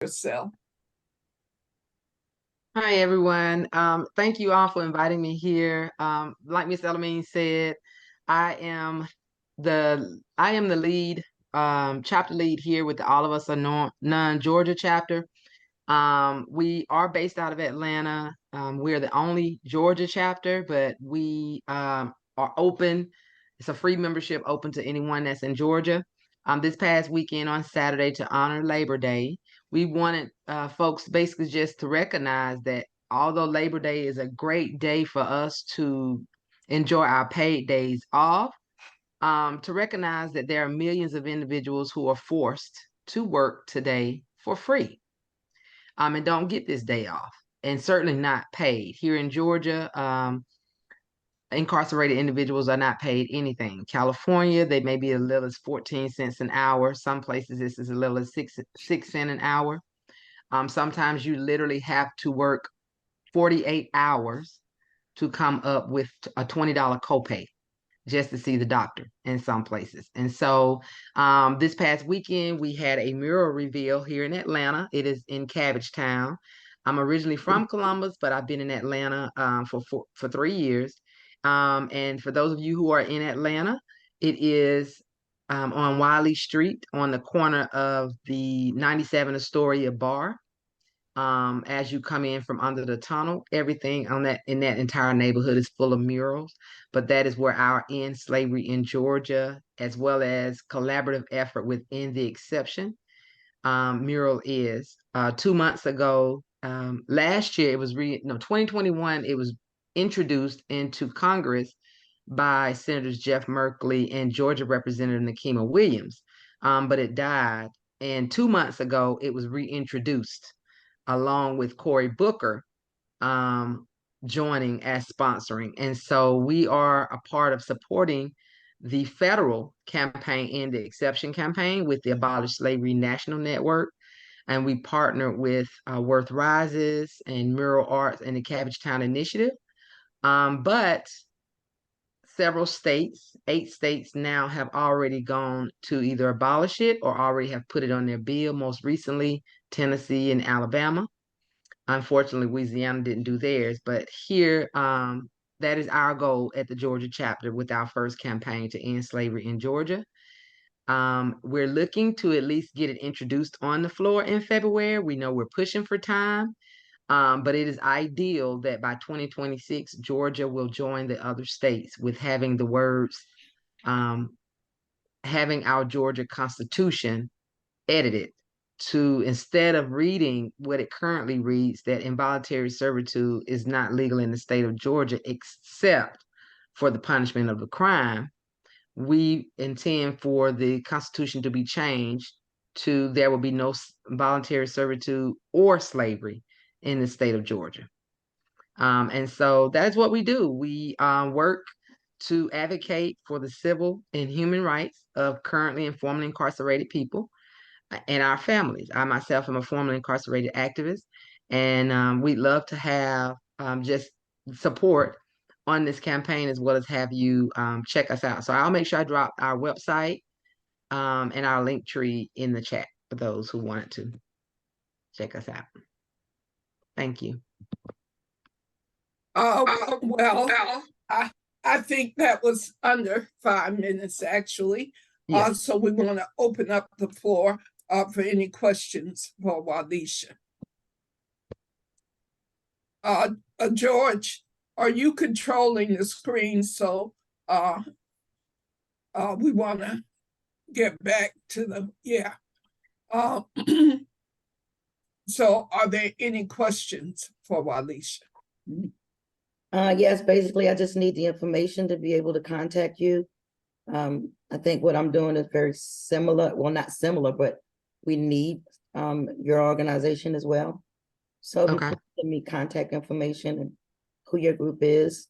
yourself. Hi, everyone. Thank you all for inviting me here. Like Miss Elamine said, I am the lead chapter lead here with the All of Us Are None Georgia chapter. We are based out of Atlanta. We're the only Georgia chapter, but we are open. It's a free membership open to anyone that's in Georgia. This past weekend on Saturday to honor Labor Day, we wanted folks basically just to recognize that although Labor Day is a great day for us to enjoy our paid days off, to recognize that there are millions of individuals who are forced to work today for free and don't get this day off, and certainly not paid. Here in Georgia, incarcerated individuals are not paid anything. California, they may be as little as 14 cents an hour. Some places this is as little as six cents an hour. Sometimes you literally have to work 48 hours to come up with a $20 copay just to see the doctor in some places. And so this past weekend, we had a mural reveal here in Atlanta. It is in Cabbagetown. I'm originally from Columbus, but I've been in Atlanta for 3 years. And for those of you who are in Atlanta, it is on Wiley Street on the corner of the 97 Astoria Bar. As you come in from under the tunnel, everything on that in that entire neighborhood is full of murals. But that is where our End Slavery in Georgia, as well as collaborative effort within the exception mural is. 2 months ago, last year it was 2021, it was introduced into Congress by Senators Jeff Merkley and Georgia Representative Nikema Williams, but it died. And 2 months ago, it was reintroduced along with Cory Booker um, joining as sponsoring. And so we are a part of supporting the federal campaign in the exception campaign with the Abolish Slavery National Network. And we partner with Worth Rises and Mural Arts and the Cabbagetown Initiative. But several states, 8 states now, have already gone to either abolish it or already have put it on their bill, most recently, Tennessee and Alabama. Unfortunately, Louisiana didn't do theirs, but here, that is our goal at the Georgia chapter with our first campaign to end slavery in Georgia. We're looking to at least get it introduced on the floor in February. We know we're pushing for time, but it is ideal that by 2026, Georgia will join the other states with having the words, having our Georgia Constitution edited to, instead of reading what it currently reads, that involuntary servitude is not legal in the state of Georgia except for the punishment of the crime. We intend for the Constitution to be changed to there will be no voluntary servitude or slavery in the state of Georgia. And so that's what we do. We work to advocate for the civil and human rights of currently and formerly incarcerated people and our families. I myself am a formerly incarcerated activist, and we'd love to have just support on this campaign as well as have you check us out. So I'll make sure I drop our website and our link tree in the chat for those who wanted to check us out. Thank you. Well, I think that was under 5 minutes, actually. Yes. So we want to open up the floor for any questions for Walisha. George, are you controlling the screen? So we want to get back to the, yeah. So are there any questions for Walisha? Yes, basically, I just need the information to be able to contact you. I think what I'm doing is very similar. Well, not similar, but we need your organization as well. So if you Okay. could give me contact information and who your group is,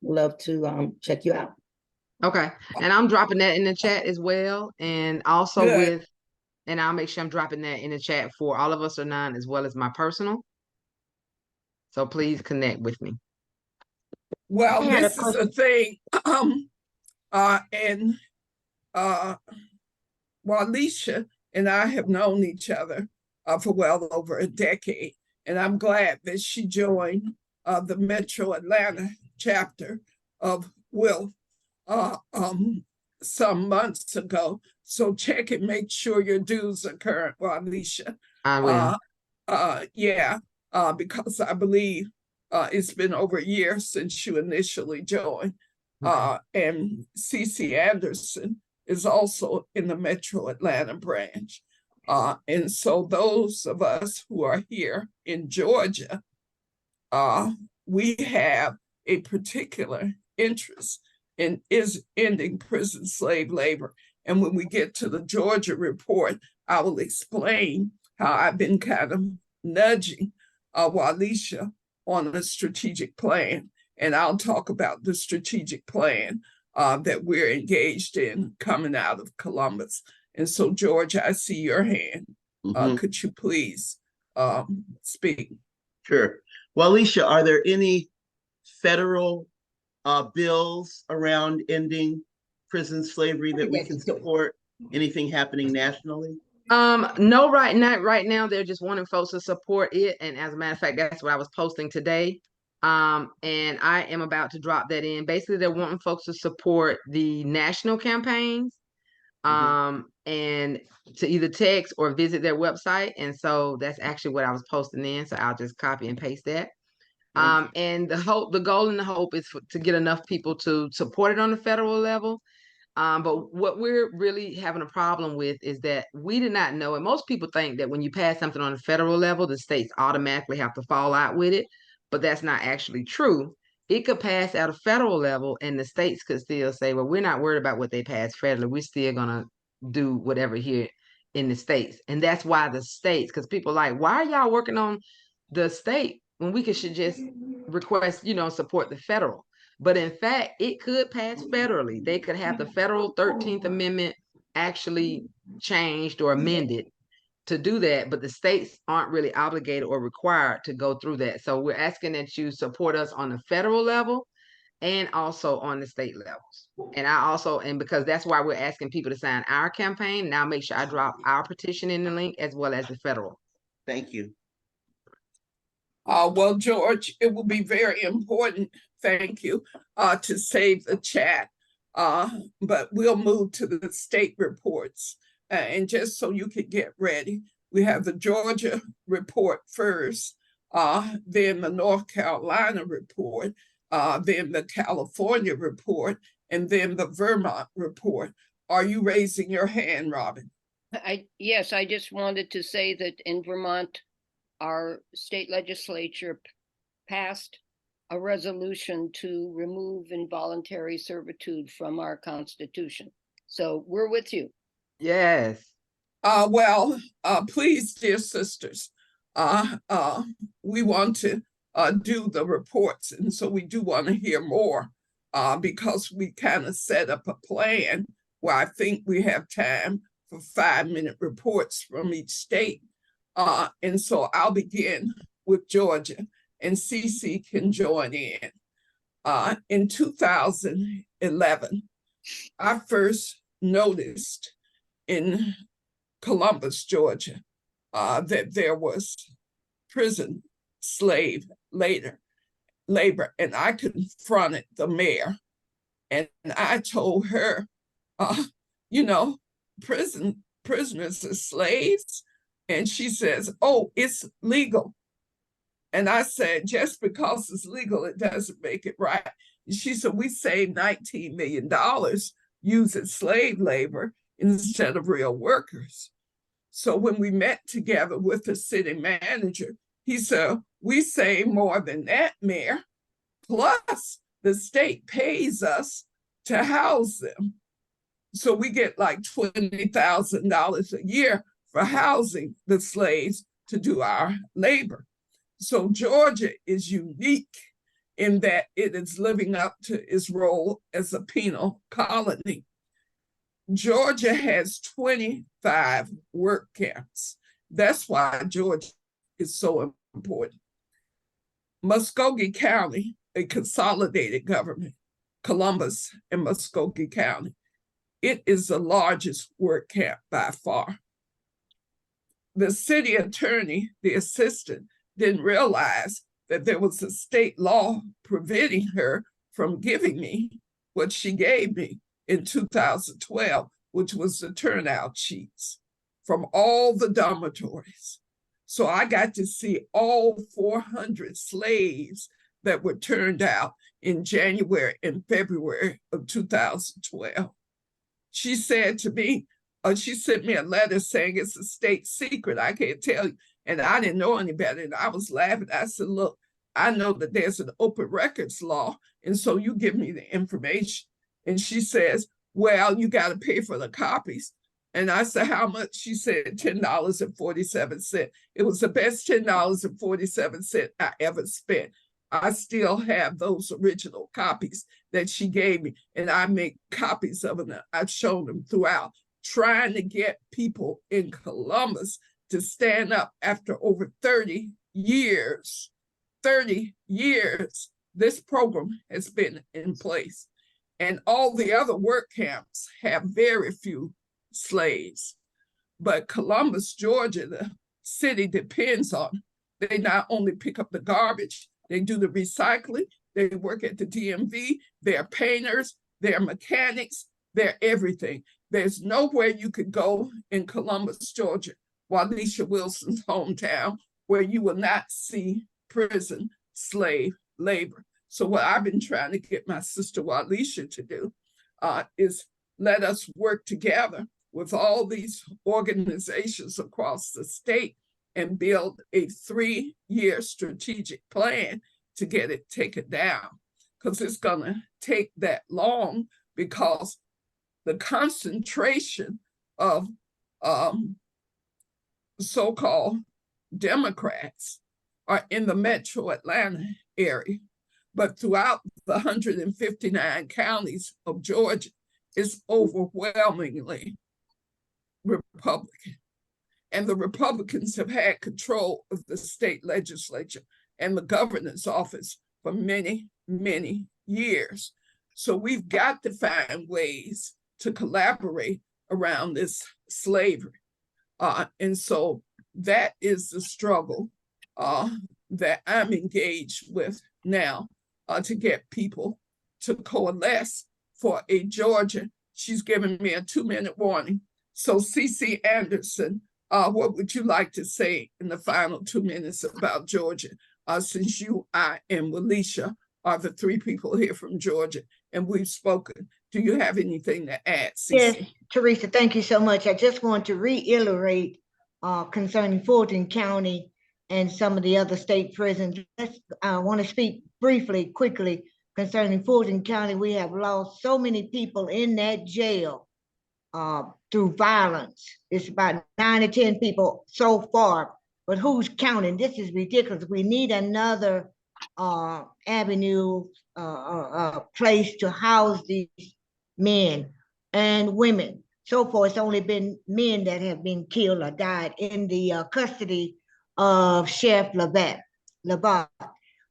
love to check you out. Okay. And I'm dropping that in the chat as well. And also Good. and I'll make sure I'm dropping that in the chat for All of Us Are None as well as my personal. So please connect with me. Well, this is the thing. Walisha and I have known each other for well over a decade. And I'm glad that she joined the Metro Atlanta chapter of WILF some months ago. So check and make sure your dues are current, Alicia. I will. Yeah, because I believe it's been over a year since you initially joined. And CC Anderson is also in the Metro Atlanta branch. And so those of us who are here in Georgia, we have a particular interest in is ending prison slave labor. And when we get to the Georgia report, I will explain how I've been kind of nudging Walisha on a strategic plan. And I'll talk about the strategic plan that we're engaged in coming out of Columbus. And so, George, I see your hand. Could you please speak? Sure. Well, Alicia, are there any federal bills around ending prison slavery that we can support? Anything happening nationally? No, right now they're just wanting folks to support it. And as a matter of fact, that's what I was posting today. And I am about to drop that in. Basically, they're wanting folks to support the national campaigns. And to either text or visit their website. And so that's actually what I was posting in. So I'll just copy and paste that. And the goal and the hope is to get enough people to support it on the federal level. But what we're really having a problem with is that we did not know, and most people think that when you pass something on the federal level, the states automatically have to fall out with it, but that's not actually true. It could pass at a federal level, and the states could still say, well, we're not worried about what they pass federally. We're still going to do whatever here in the states. And that's why the states, because people are like, why are y'all working on the state when we should just request, support the federal? But in fact, it could pass federally. They could have the federal 13th Amendment actually changed or amended to do that, but the states aren't really obligated or required to go through that. So we're asking that you support us on the federal level and also on the state levels. And because that's why we're asking people to sign our campaign, now make sure I drop our petition in the link as well as the federal. Thank you. Well, George, it will be very important, thank you, to save the chat. But we'll move to the state reports. And just so you can get ready, we have the Georgia report first, then the North Carolina report, then the California report, and then the Vermont report. Are you raising your hand, Robin? Yes, I just wanted to say that in Vermont, our state legislature passed a resolution to remove involuntary servitude from our Constitution. So we're with you. Yes. Well, please, dear sisters, we want to do the reports. And so we do want to hear more because we kind of set up a plan where I think we have time for 5-minute reports from each state. And so I'll begin with Georgia, and CC can join in. In 2011, I first noticed in Columbus, Georgia, that there was prison slave labor, and I confronted the mayor, and I told her, prisoners are slaves. And she says, oh, it's legal. And I said, just because it's legal, it doesn't make it right. And she said, we saved $19 million using slave labor instead of real workers. So when we met together with the city manager, he said, we save more than that, Mayor. Plus, the state pays us to house them. So we get like $20,000 a year for housing the slaves to do our labor. So Georgia is unique in that it is living up to its role as a penal colony. Georgia has 25 work camps. That's why Georgia is so important. Muskogee County, a consolidated government, Columbus and Muskogee County, it is the largest work camp by far. the city attorney, the assistant, didn't realize that there was a state law preventing her from giving me what she gave me in 2012, which was the turnout sheets from all the dormitories. So I got to see all 400 slaves that were turned out in January and February of 2012. She said to me, she sent me a letter saying it's a state secret. I can't tell you. And I didn't know any better. And I was laughing. I said, look, I know that there's an open records law. And so you give me the information. And she says, well, you got to pay for the copies. And I said, how much? She said, $10.47. It was the best $10.47 I ever spent. I still have those original copies that she gave me, and I make copies of them. I've shown them throughout, trying to get people in Columbus to stand up after over 30 years. 30 years, this program has been in place. And all the other work camps have very few slaves. But Columbus, Georgia, the city depends on, they not only pick up the garbage, they do the recycling, they work at the DMV, they're painters, they're mechanics, they're everything. There's nowhere you could go in Columbus, Georgia, Walisha Wilson's hometown, where you will not see prison slave labor. So what I've been trying to get my sister Walisha to do is let us work together with all these organizations across the state and build a 3-year strategic plan to get it taken down. Because it's going to take that long, because the concentration of so-called Democrats are in the metro Atlanta area. But throughout the 159 counties of Georgia, it's overwhelmingly Republican. And the Republicans have had control of the state legislature and the governor's office for many, many years. So we've got to find ways to collaborate around this slavery. And so that is the struggle that I'm engaged with now, to get people to coalesce for a Georgia. She's given me a 2-minute warning. So CC Anderson, what would you like to say in the final 2 minutes about Georgia? Since you, I, and Walisha are the 3 people here from Georgia, and we've spoken. Do you have anything to add, CC? Yes, Teresa, thank you so much. I just want to reiterate concerning Fulton County and some of the other state prisons. I want to speak briefly, quickly, concerning Fulton County. We have lost so many people in that jail through violence. It's about 9 to 10 people so far, but who's counting? This is ridiculous. We need another avenue, place to house these men and women. So far, it's only been men that have been killed or died in the custody of Sheriff Labat.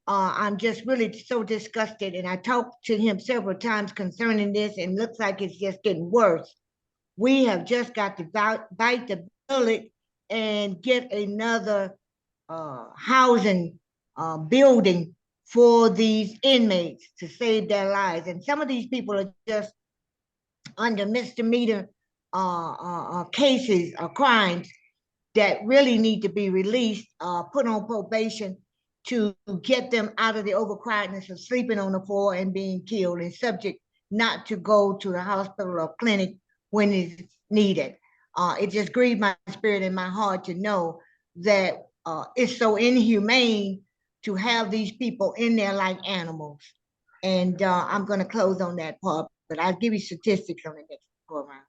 I'm just really so disgusted, and I talked to him several times concerning this, and looks like it's just getting worse. We have just got to bite the bullet and get another housing building for these inmates to save their lives. And some of these people are just under misdemeanor cases or crimes that really need to be released, put on probation, to get them out of the overcrowdedness of sleeping on the floor and being killed, and subject not to go to the hospital or clinic when it's needed. It just grieved my spirit and my heart to know that it's so inhumane to have these people in there like animals. And I'm going to close on that part, but I'll give you statistics on the next go around.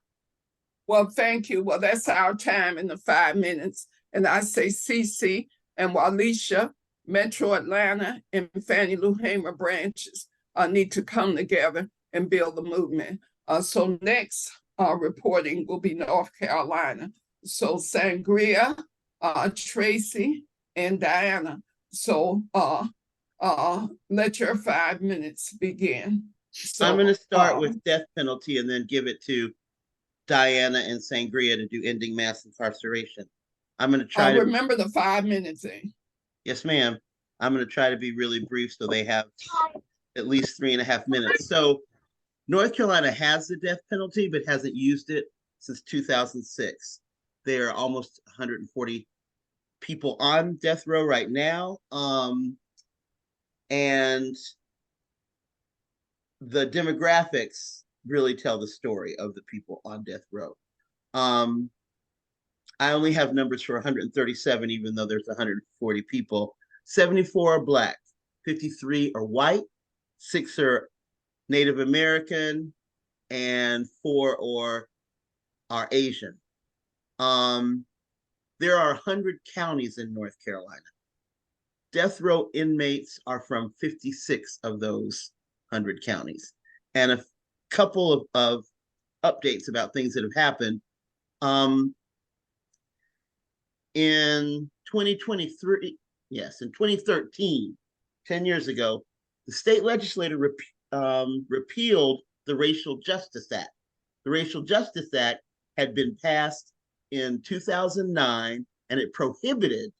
Well, thank you. Well, that's our time in the 5 minutes. And I say CC and Walisha, Metro Atlanta, and Fannie Lou Hamer branches need to come together and build the movement. So next reporting will be North Carolina. So Sangria, Tracy, and Diana. So let your 5 minutes begin. So, I'm going to start with death penalty and then give it to Diana and Sangria to do ending mass incarceration. I'm going to try I to, remember the 5-minute thing. yes, ma'am. I'm going to try to be really brief so they have at least 3.5 minutes. So North Carolina has the death penalty, but hasn't used it since 2006. There are almost 140 people on death row right now. And the demographics really tell the story of the people on death row. I only have numbers for 137, even though there's 140 people. 74 are Black, 53 are white, 6 are Native American, and 4 are Asian. There are 100 counties in North Carolina. Death row inmates are from 56 of those 100 counties. And a couple of updates about things that have happened. In 2023, yes, in 2013, 10 years ago, the state legislature repealed the Racial Justice Act. The Racial Justice Act had been passed in 2009, and it prohibited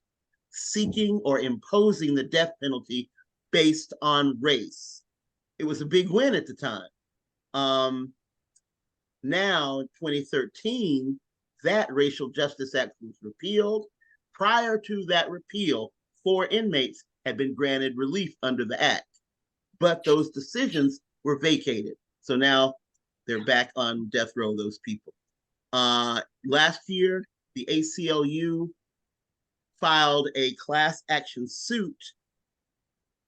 seeking or imposing the death penalty based on race. It was a big win at the time. Now, in 2013, that Racial Justice Act was repealed. Prior to that repeal, 4 inmates had been granted relief under the act, but those decisions were vacated. So now they're back on death row, those people. Last year, the ACLU filed a class action suit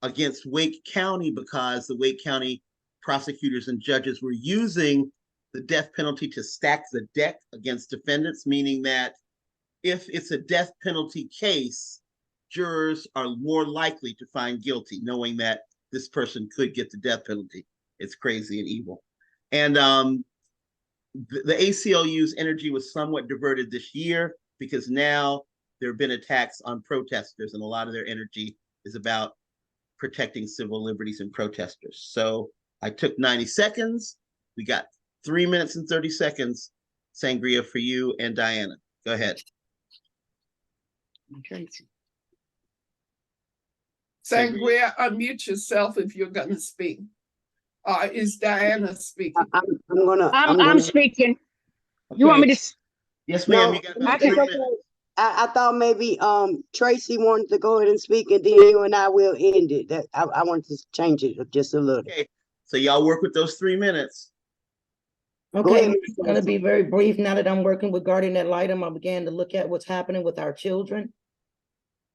against Wake County because the Wake County prosecutors and judges were using the death penalty to stack the deck against defendants, meaning that if it's a death penalty case, jurors are more likely to find guilty, knowing that this person could get the death penalty. It's crazy and evil. And the ACLU's energy was somewhat diverted this year because now there have been attacks on protesters, and a lot of their energy is about protecting civil liberties and protesters. So I took 90 seconds. We got 3 minutes and 30 seconds, Sangria, for you and Diana. Go ahead. Sangria, unmute yourself if you're going to speak. Is Diana speaking? I'm speaking. You want me to? Yes, ma'am. No, You got about 3 minutes. I thought maybe Tracy wanted to go ahead and speak, and then you and I will end it. That I wanted to change it just a little. Okay, so y'all work with those 3 minutes. Okay, ahead, it's going to be very brief. Now that I'm working with Guardian Ad Litem, I began to look at what's happening with our children.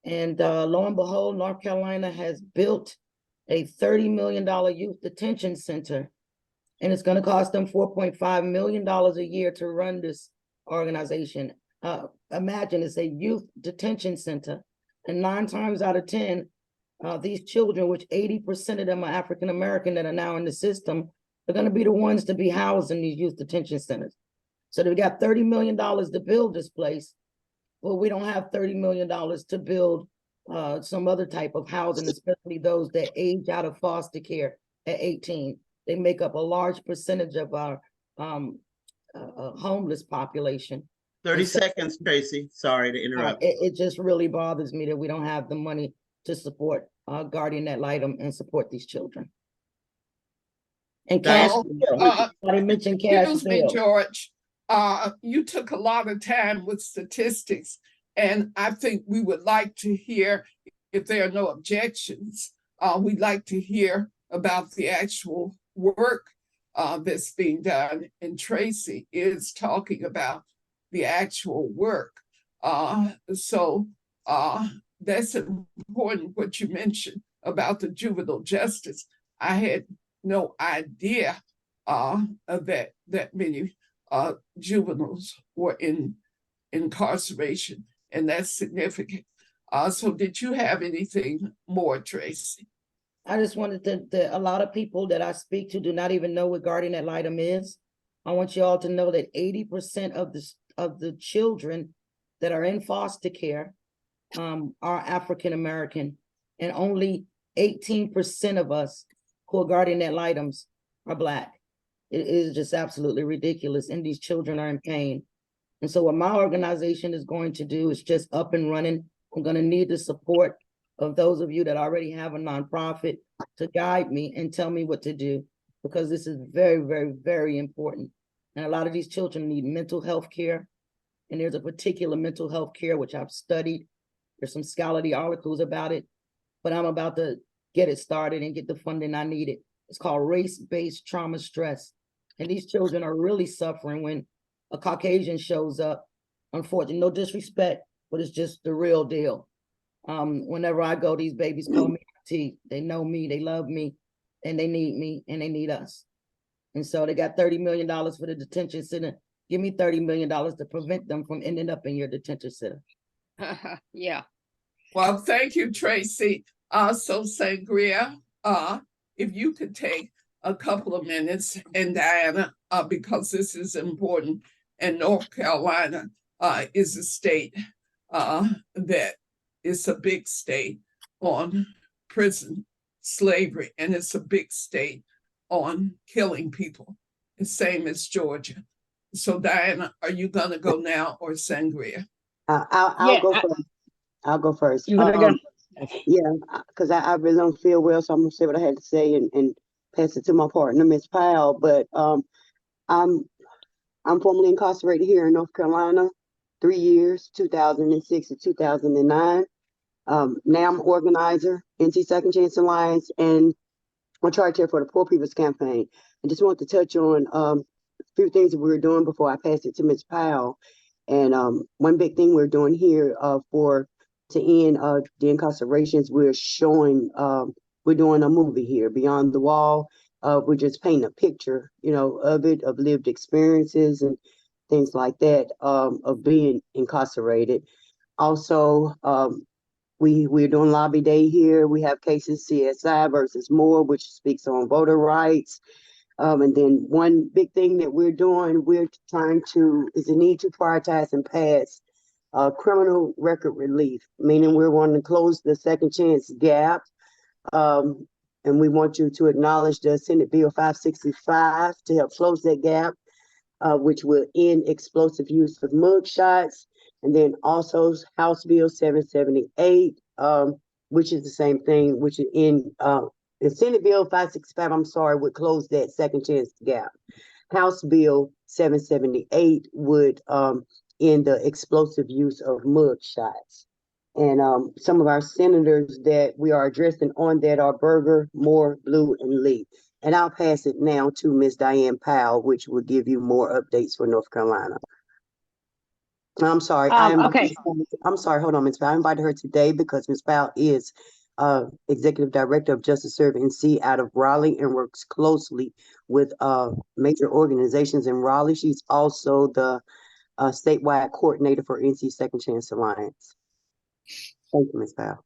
And lo and behold, North Carolina has built a $30 million youth detention center. And it's going to cost them $4.5 million a year to run this organization. Imagine it's a youth detention center. And 9 times out of 10, these children, which 80% of them are African American that are now in the system, are going to be the ones to be housed in these youth detention centers. So we got $30 million to build this place, but we don't have $30 million to build some other type of housing, especially those that age out of foster care at 18. They make up a large percentage of our homeless population. 30 seconds, Tracy. Sorry to interrupt. It just really bothers me that we don't have the money to support Guardian Ad Litem and support these children. And cash, I mentioned cash. Excuse me, George. You took a lot of time with statistics, and I think we would like to hear, if there are no objections, we'd like to hear about the actual work that's being done. And Tracy is talking about the actual work. So that's important what you mentioned about the juvenile justice. I had no idea that many juveniles were in incarceration, and that's significant. So did you have anything more, Tracy? I just wanted to a lot of people that I speak to do not even know what Guardian Ad Litem is. I want you all to know that 80% of the children that are in foster care are African American, and only 18% of us who are Guardian Ad Litems are Black. It is just absolutely ridiculous, and these children are in pain. And so what my organization is going to do is just up and running. I'm going to need the support of those of you that already have a nonprofit to guide me and tell me what to do, because this is very, very, very important. And a lot of these children need mental health care. And there's a particular mental health care which I've studied. There's some scholarly articles about it, but I'm about to get it started and get the funding I needed. It's called race-based trauma stress. And these children are really suffering when a Caucasian shows up. Unfortunately, no disrespect, but it's just the real deal. Whenever I go, these babies call me auntie. They know me, they love me, and they need us. And so they got $30 million for the detention center. Give me $30 million to prevent them from ending up in your detention center. Yeah. Well, thank you, Tracy. So Sangria, if you could take a couple of minutes, and Diana, because this is important, and North Carolina is a state that is a big state on prison slavery, and it's a big state on killing people, the same as Georgia. So Diana, are you gonna go now or Sangria? I'll go first. I'll go first. You gonna go? Yeah, because I really don't feel well, so I'm gonna say what I had to say and pass it to my partner, Miss Powell. But I'm formerly incarcerated here in North Carolina, 3 years, 2006 to 2009. Now I'm organizer, NC Second Chance Alliance, and I'm charge chair for the Poor People's Campaign. I just want to touch on a few things that we were doing before I pass it to Ms. Powell. And one big thing we're doing here to end the incarcerations, we're showing, we're doing a movie here, Beyond the Wall. We're just painting a picture, of it, of lived experiences and things like that, of being incarcerated. Also, we're doing lobby day here. We have cases CSI versus Moore, which speaks on voter rights. And then one big thing that we're doing, is the need to prioritize and pass criminal record relief, meaning we're wanting to close the second chance gap. And we want you to acknowledge the Senate Bill 565 to help close that gap, which will end explosive use of mugshots. And then also House Bill 778, which is the same thing, which is in the Senate Bill 565, would close that second chance gap. House Bill 778 would end the explosive use of mugshots. And some of our senators that we are addressing on that are Berger, Moore, Blue, and Lee. And I'll pass it now to Ms. Diane Powell, which will give you more updates for North Carolina. I'm sorry. Okay. I'm sorry. Hold on, Ms. Powell. I invited her today because Ms. Powell is Executive Director of Justice Serve NC out of Raleigh and works closely with major organizations in Raleigh. She's also the statewide coordinator for NC Second Chance Alliance. Thank you, Ms. Powell.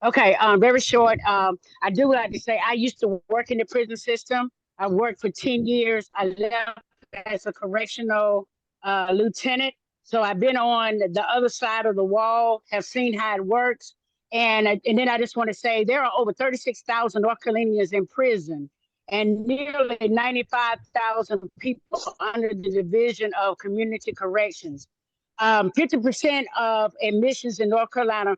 Okay, very short. I do like to say I used to work in the prison system. I worked for 10 years. I left as a correctional lieutenant. So I've been on the other side of the wall, have seen how it works. And then I just want to say there are over 36,000 North Carolinians in prison and nearly 95,000 people under the Division of Community Corrections. 50% of admissions in North Carolina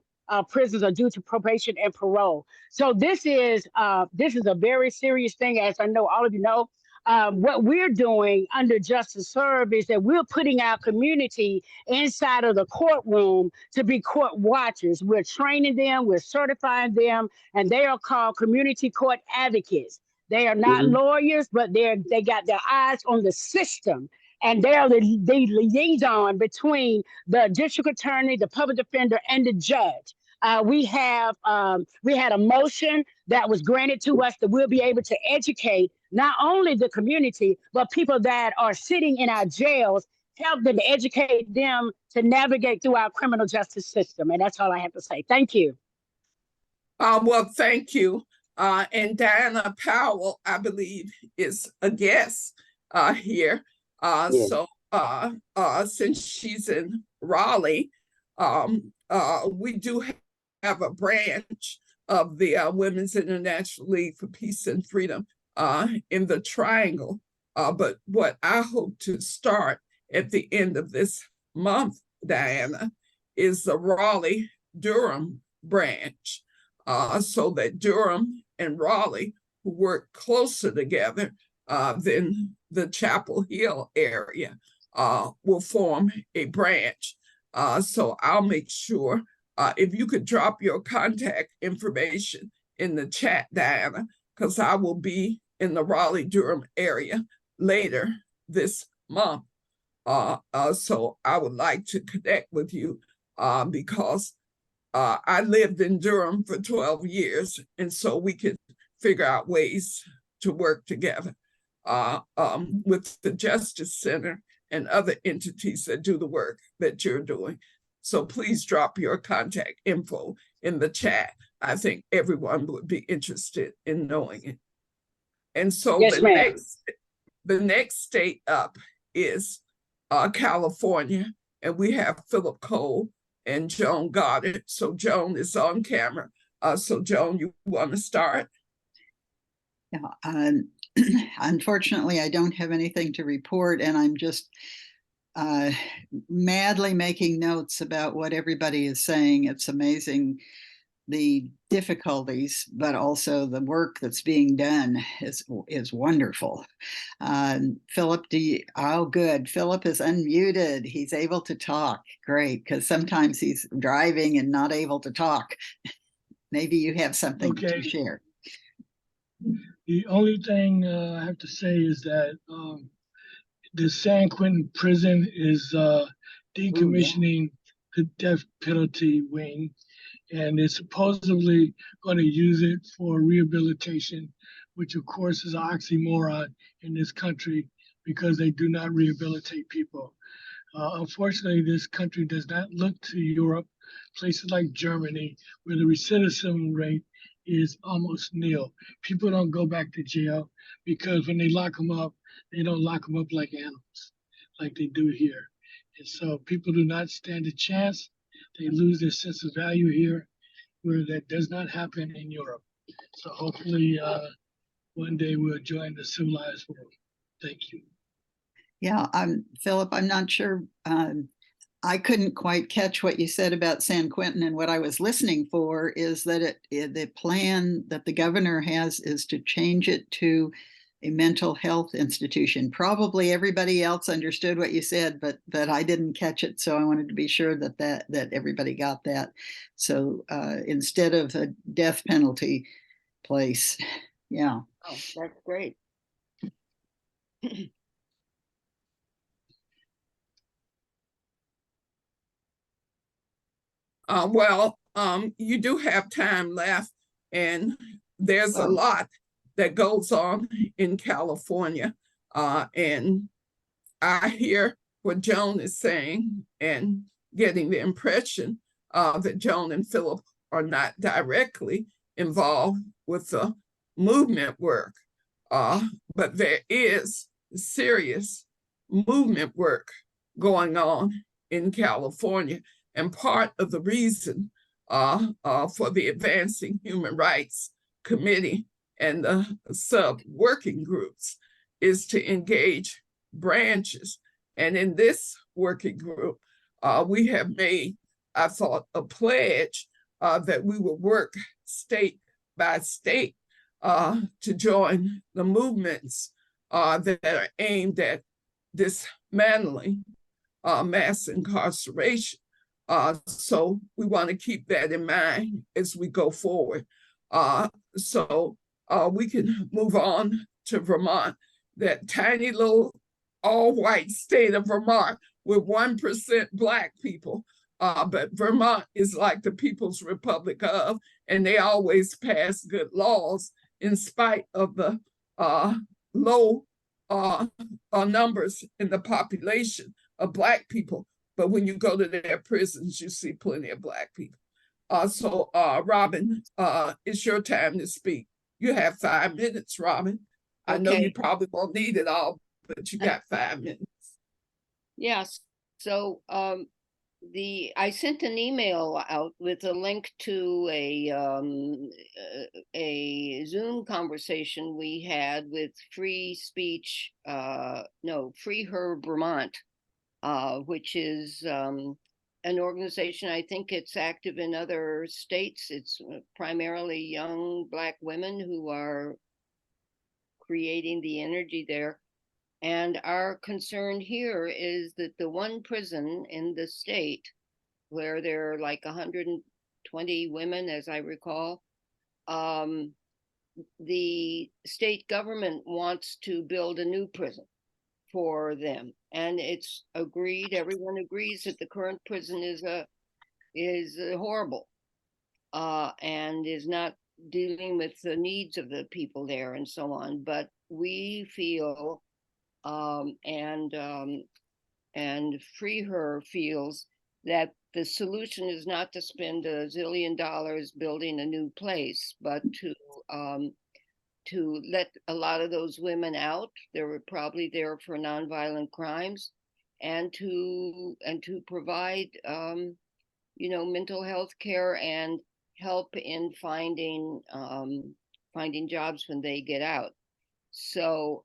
prisons are due to probation and parole. So this is a very serious thing, as I know all of you know. What we're doing under Justice Serve is that we're putting our community inside of the courtroom to be court watchers. We're training them, we're certifying them, and they are called community court advocates. They are not lawyers, but they got their eyes on the system. And they're the liaison between the district attorney, the public defender, and the judge. We had a motion that was granted to us that we'll be able to educate not only the community, but people that are sitting in our jails, help them to educate them to navigate through our criminal justice system. And that's all I have to say. Thank you. Well, thank you. And Diana Powell, I believe, is a guest here. Yes. So since she's in Raleigh, we do have a branch of the Women's International League for Peace and Freedom in the Triangle. But what I hope to start at the end of this month, Diana, is the Raleigh-Durham branch, so that Durham and Raleigh, who work closer together than the Chapel Hill area, will form a branch. So I'll make sure if you could drop your contact information in the chat, Diana, because I will be in the Raleigh-Durham area later this month. So I would like to connect with you because I lived in Durham for 12 years, and so we could figure out ways to work together with the Justice Center and other entities that do the work that you're doing. So please drop your contact info in the chat. I think everyone would be interested in knowing it. And so yes, the next state up is California, and we have Philip Cole and Joan Goddard. So Joan is on camera. So Joan, you want to start? Yeah, unfortunately, I don't have anything to report, and I'm just madly making notes about what everybody is saying. It's amazing the difficulties, but also the work that's being done is wonderful. Philip, oh, good. Philip is unmuted. He's able to talk. Great, because sometimes he's driving and not able to talk. Maybe you have something to share. The only thing I have to say is that the San Quentin prison is decommissioning the death penalty wing, and they're supposedly going to use it for rehabilitation, which of course is an oxymoron in this country because they do not rehabilitate people. Unfortunately, this country does not look to Europe, places like Germany, where the recidivism rate is almost nil. People don't go back to jail because when they lock them up, they don't lock them up like animals, like they do here. And so people do not stand a chance. They lose their sense of value here, where that does not happen in Europe. So hopefully one day we'll join the civilized world. Thank you. Yeah, Philip, I'm not sure. I couldn't quite catch what you said about San Quentin, and what I was listening for is that the plan that the governor has is to change it to a mental health institution. Probably everybody else understood what you said, but I didn't catch it, so I wanted to be sure that everybody got that. So instead of a death penalty place, yeah. Oh, that's great. You do have time left, and there's a lot that goes on in California. And I hear what Joan is saying and getting the impression that Joan and Philip are not directly involved with the movement work. But there is serious movement work going on in California. And part of the reason for the Advancing Human Rights Committee and the sub-working groups is to engage branches. And in this working group, we have made, I thought, a pledge that we will work state by state to join the movements that are aimed at dismantling mass incarceration. So we want to keep that in mind as we go forward. So we can move on to Vermont, that tiny little all-white state of Vermont with 1% Black people. But Vermont is like the People's Republic of, and they always pass good laws in spite of the low numbers in the population of Black people. But when you go to their prisons, you see plenty of Black people. So Robin, it's your time to speak. You have 5 minutes, Robin. I know you probably won't need it all, but you got 5 minutes. Yes. So I sent an email out with a link to a Zoom conversation we had with Free Speech, Free Her Vermont, which is an organization. I think it's active in other states. It's primarily young Black women who are creating the energy there. And our concern here is that the one prison in the state where there are like 120 women, as I recall, the state government wants to build a new prison for them, and it's agreed. Everyone agrees that the current prison is horrible, and is not dealing with the needs of the people there, and so on. But we feel, and Free Her feels that the solution is not to spend $1 zillion building a new place, but to let a lot of those women out. They were probably there for nonviolent crimes, and to provide mental health care and help in finding jobs when they get out. So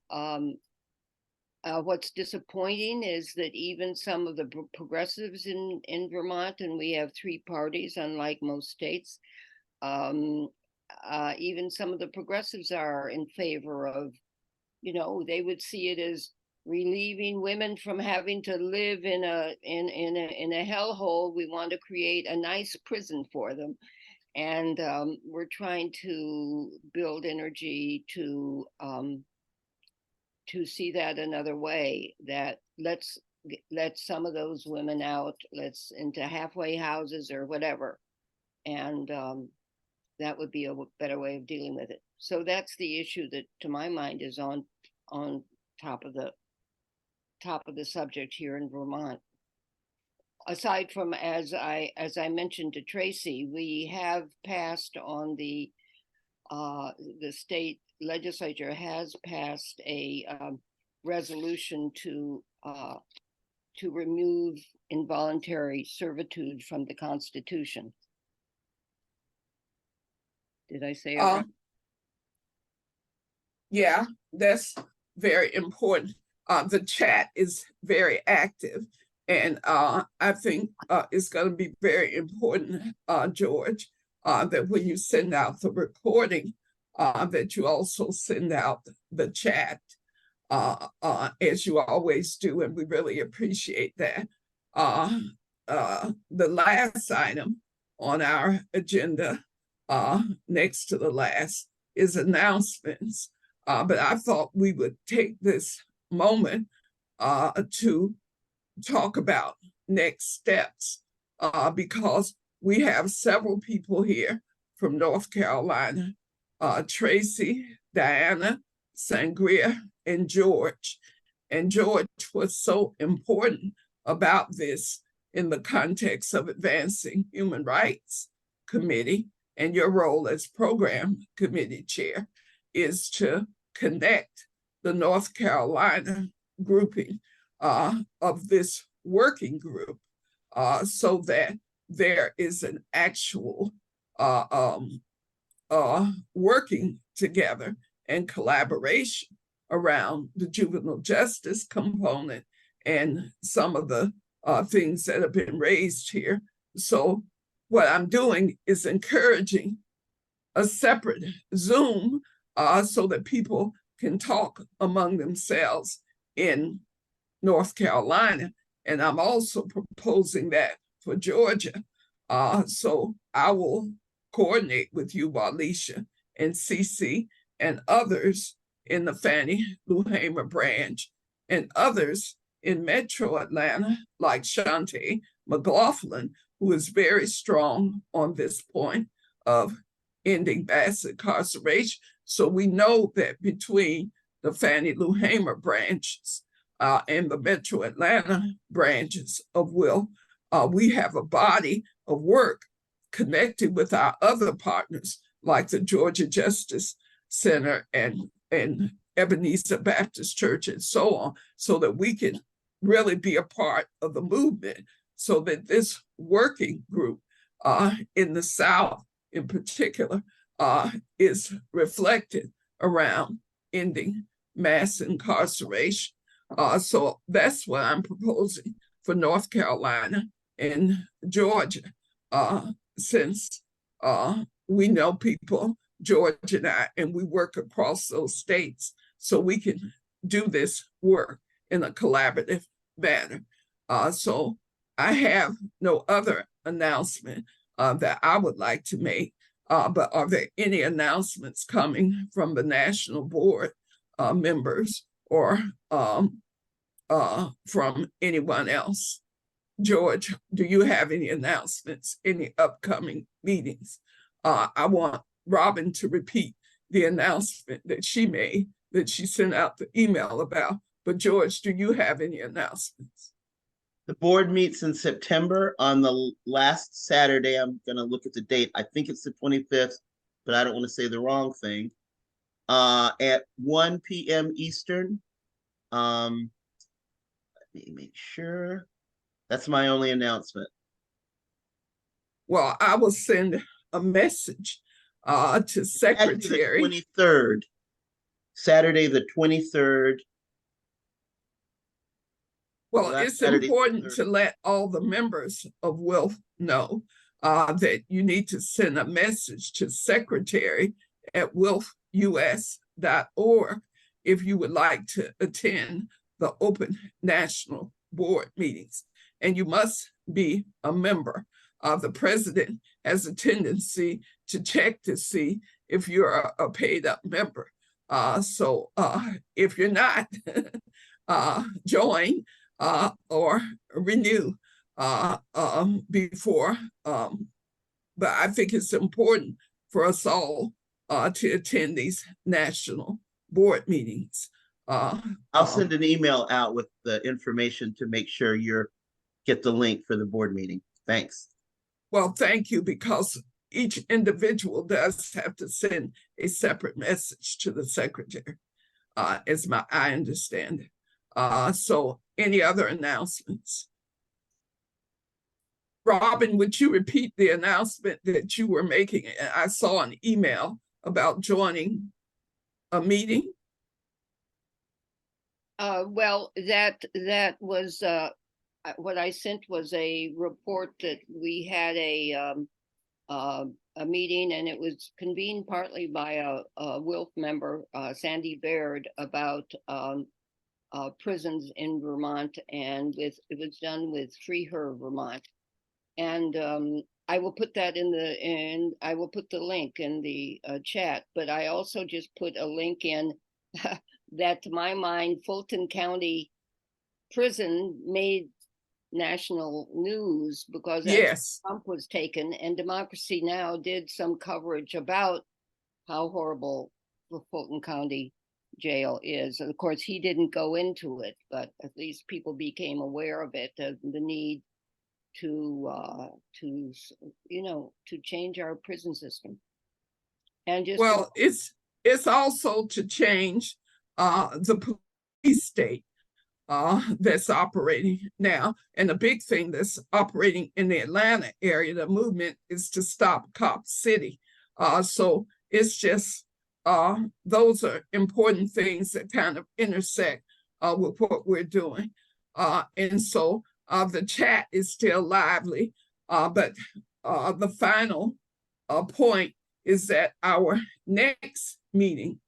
what's disappointing is that even some of the progressives in Vermont, and we have 3 parties, unlike most states, even some of the progressives are in favor of, they would see it as relieving women from having to live in a hellhole. We want to create a nice prison for them, and we're trying to build energy to see that another way. That let's let some of those women out. Let's into halfway houses or whatever, and that would be a better way of dealing with it. So that's the issue that, to my mind, is on top of the subject here in Vermont. Aside from, as I mentioned to Tracy, we have passed on the state legislature has passed a resolution to remove involuntary servitude from the Constitution. Did I say it right? Yeah, that's very important. The chat is very active, and I think it's going to be very important, George, that when you send out the recording, that you also send out the chat, as you always do, and we really appreciate that. The last item on our agenda, next to the last, is announcements. But I thought we would take this moment to talk about next steps, because we have several people here from North Carolina, Tracy, Diana, Sangria, and George. And George was so important about this in the context of advancing human rights committee, and your role as program committee chair is to connect the North Carolina grouping of this working group, so that there is an actual working together and collaboration around the juvenile justice component and some of the things that have been raised here. So what I'm doing is encouraging a separate Zoom so that people can talk among themselves in North Carolina. And I'm also proposing that for Georgia. So I will coordinate with you, Walisha, and Cece, and others in the Fannie Lou Hamer branch, and others in Metro Atlanta, like Shante McLaughlin, who is very strong on this point of ending mass incarceration. So we know that between the Fannie Lou Hamer branches and the Metro Atlanta branches of Will, we have a body of work connected with our other partners, like the Georgia Justice Center and Ebenezer Baptist Church and so on, so that we can really be a part of the movement, so that this working group in the South in particular is reflected around ending mass incarceration. So that's what I'm proposing for North Carolina and Georgia, since we know people, George and I, and we work across those states, so we can do this work in a collaborative manner. So I have no other announcement that I would like to make. But are there any announcements coming from the national board members or from anyone else? George, do you have any announcements, any upcoming meetings? I want Robin to repeat the announcement that she made, that she sent out the email about. But George, do you have any announcements? The board meets in September on the last Saturday. I'm going to look at the date. I think it's the 25th, but I don't want to say the wrong thing. At 1 p.m. Eastern. Let me make sure. That's my only announcement. Well, I will send a message to Secretary. The 23rd. Saturday, the 23rd. Well, it's important to let all the members of WILF know that you need to send a message to secretary at wilfus.org if you would like to attend the open national board meetings. And you must be a member. The president has a tendency to check to see if you're a paid up member. So if you're not, join or renew before. But I think it's important for us all to attend these national board meetings. I'll send an email out with the information to make sure you get the link for the board meeting. Thanks. Well, thank you, because each individual does have to send a separate message to the secretary, as I understand it. So any other announcements? Robin, would you repeat the announcement that you were making? I saw an email about joining a meeting. Well, that was what I sent was a report that we had a meeting, and it was convened partly by a WILF member, Sandy Baird, about prisons in Vermont, and it was done with Free Her Vermont. And I will put that I will put the link in the chat, but I also just put a link in that, to my mind, Fulton County Prison made national news because yes, Trump was taken, and Democracy Now! Did some coverage about how horrible the Fulton County jail is. And of course, he didn't go into it, but at least people became aware of it, the need to change our prison system. And just well, it's also to change the police state that's operating now. And the big thing that's operating in the Atlanta area, the movement is to stop Cop City. So it's just those are important things that kind of intersect with what we're doing. And so the chat is still lively, but the final point is that our next meeting,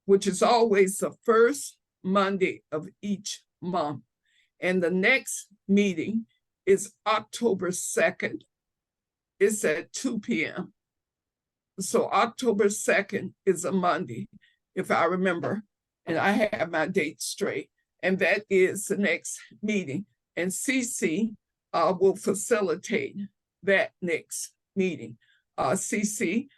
which is always the first Monday of each month, and the next meeting is October 2nd. It's at 2 p.m. So October 2nd is a Monday, if I remember, and I have my date straight. And that is the next meeting. And CC will facilitate that next meeting. CC,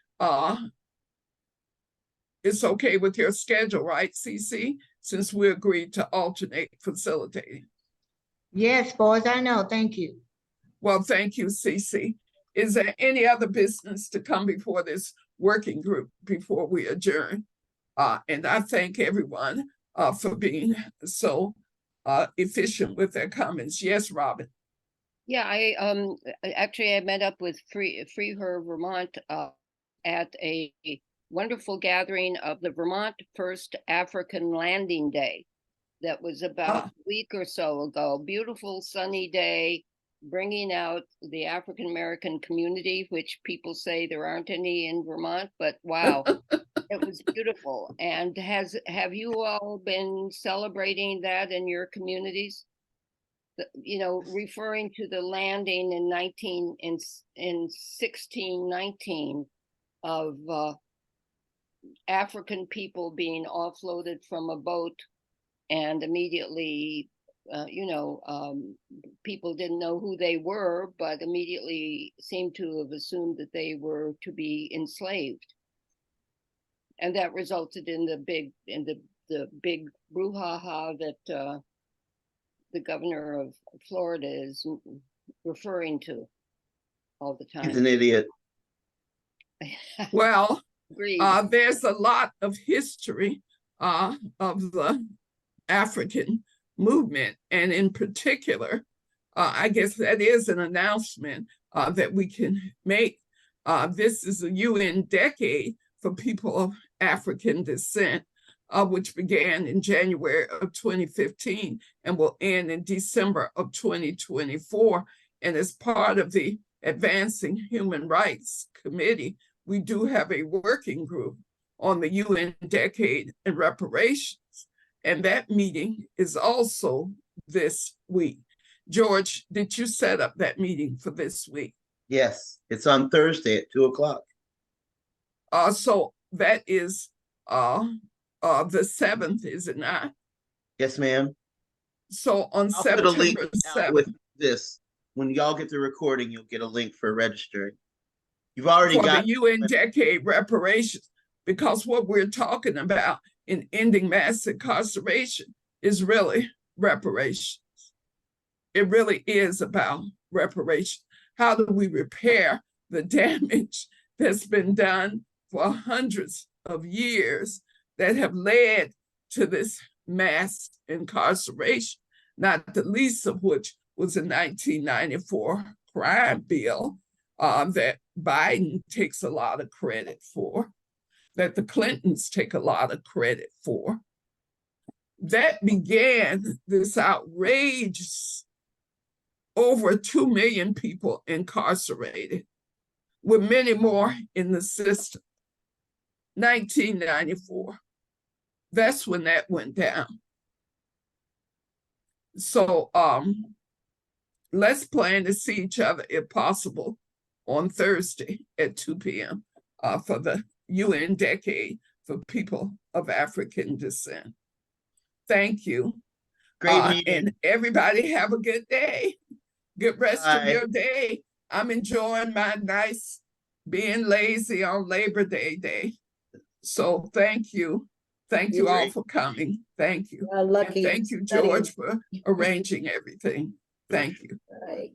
it's okay with your schedule, right, CC? Since we agreed to alternate facilitating. Yes, as far as I know, thank you. Well, thank you, CC. Is there any other business to come before this working group before we adjourn? And I thank everyone for being so efficient with their comments. Yes, Robin. Yeah, I met up with Free Her Vermont at a wonderful gathering of the Vermont First African Landing Day. that was about Ah. a week or so ago. Beautiful sunny day, bringing out the African American community, which people say there aren't any in Vermont, but wow, it was beautiful. And have you all been celebrating that in your communities? You know, referring to the landing in 1619 of African people being offloaded from a boat, and immediately, people didn't know who they were, but immediately seemed to have assumed that they were to be enslaved, and that resulted in the big brouhaha that the governor of Florida is referring to all the He's time. an idiot. Well, Agreed. there's a lot of history of the African movement, and in particular, I guess that is an announcement that we can make. This is a UN decade for people of African descent, which began in January of 2015 and will end in December of 2024. And as part of the Advancing Human Rights Committee, we do have a working group on the UN decade and reparations. And that meeting is also this week. George, did you set up that meeting for this week? Yes, it's on Thursday at 2:00. So that is the 7th, is it not? Yes, ma'am. So on I'll put a link September out with 7th, this. When y'all get the recording, you'll get a link for registering. You've already for got the UN decade reparations, because what we're talking about in ending mass incarceration is really reparations. It really is about reparation. How do we repair the damage that's been done for hundreds of years that have led to this mass incarceration, not the least of which was a 1994 crime bill that Biden takes a lot of credit for, that the Clintons take a lot of credit for. That began this outrageous over 2 million people incarcerated, with many more in the system. 1994. That's when that went down. So let's plan to see each other, if possible, on Thursday at 2 p.m. For the UN decade for people of African descent. Thank you. great meeting. And everybody have a good day. Good rest of Bye. your day. I'm enjoying my nice being lazy on Labor Day. So thank you. Thank you all for coming. Thank you. Well, lucky. And thank you, George, for arranging everything. Thank you. Right.